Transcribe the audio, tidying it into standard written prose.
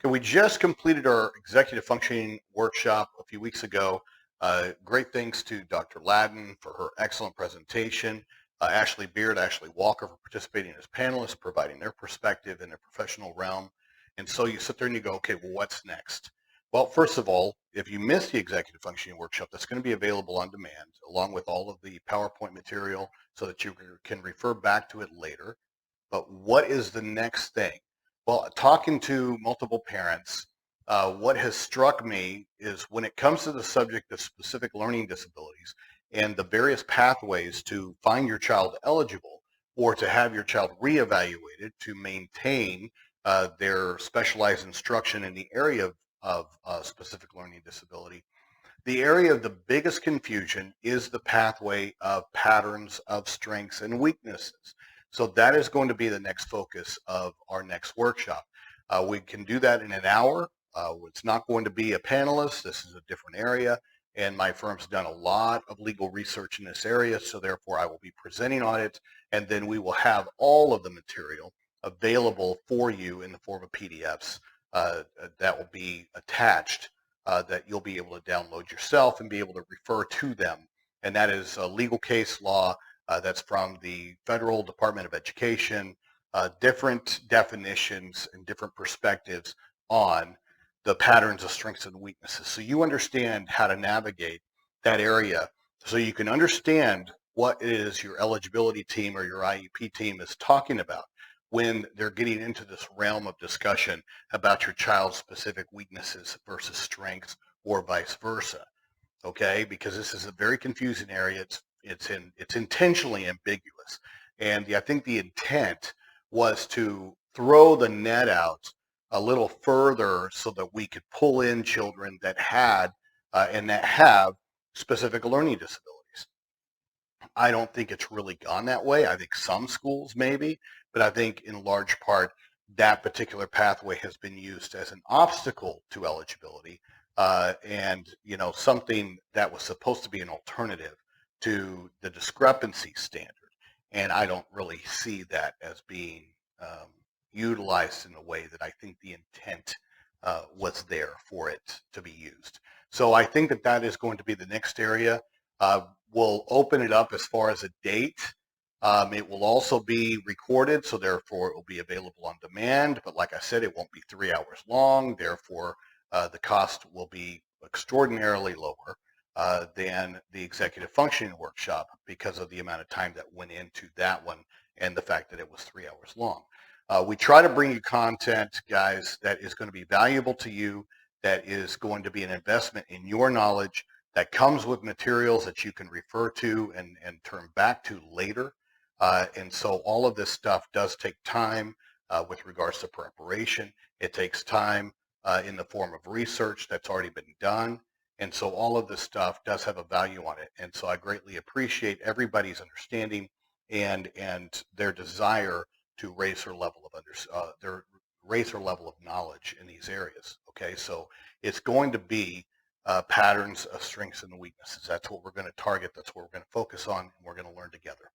Okay, we just completed our executive functioning workshop a few weeks ago. Great thanks to Dr. Ladden for her excellent presentation, Ashley Beard, Ashley Walker for participating as panelists, providing their perspective in the professional realm. And so you sit there and you go, okay, well, what's next? Well, first of all, if you missed the executive functioning workshop, that's going to be available on demand along with all of the PowerPoint material so that you can refer back to it later. But what is the next thing? Well, talking to multiple parents, what has struck me is when it comes to the subject of specific learning disabilities and the various pathways to find your child eligible or to have your child reevaluated to maintain their specialized instruction in the area of specific learning disability, the area of the biggest confusion is the pathway of patterns of strengths and weaknesses. So that is going to be the next focus of our next workshop. We can do that in an hour. It's not going to be a panelist. This is a different area. And my firm's done a lot of legal research in this area. So therefore, I will be presenting on it. And then we will have all of the material available for you in the form of PDFs that will be attached that you'll be able to download yourself and be able to refer to them. And that is legal case law that's from the Federal Department of Education, different definitions and different perspectives on the patterns of strengths and weaknesses. So you understand how to navigate that area so you can understand what it is your eligibility team or your IEP team is talking about when they're getting into this realm of discussion about your child's specific weaknesses versus strengths or vice versa, okay? Because this is a very confusing area. It's intentionally ambiguous. And I think the intent was to throw the net out a little further so that we could pull in children that had and that have specific learning disabilities. I don't think it's really gone that way. I think some schools maybe, but I think in large part that particular pathway has been used as an obstacle to eligibility and something that was supposed to be an alternative to the discrepancy standard. And I don't really see that as being utilized in a way that I think the intent was there for it to be used. So I think that that is going to be the next area. We'll open it up as far as a date. It will also be recorded, so therefore it will be available on demand. But like I said, it won't be 3 hours long. Therefore, the cost will be extraordinarily lower than the executive functioning workshop because of the amount of time that went into that one and the fact that it was 3 hours long. We try to bring you content, guys, that is going to be valuable to you, that is going to be an investment in your knowledge, that comes with materials that you can refer to and turn back to later. And so all of this stuff does take time with regards to preparation. It takes time in the form of research that's already been done. And so all of this stuff does have a value on it. And so I greatly appreciate everybody's understanding and their desire to raise their level of knowledge in these areas. Okay, so it's going to be patterns of strengths and weaknesses. That's what we're going to target. That's what we're going to focus on, and we're going to learn together.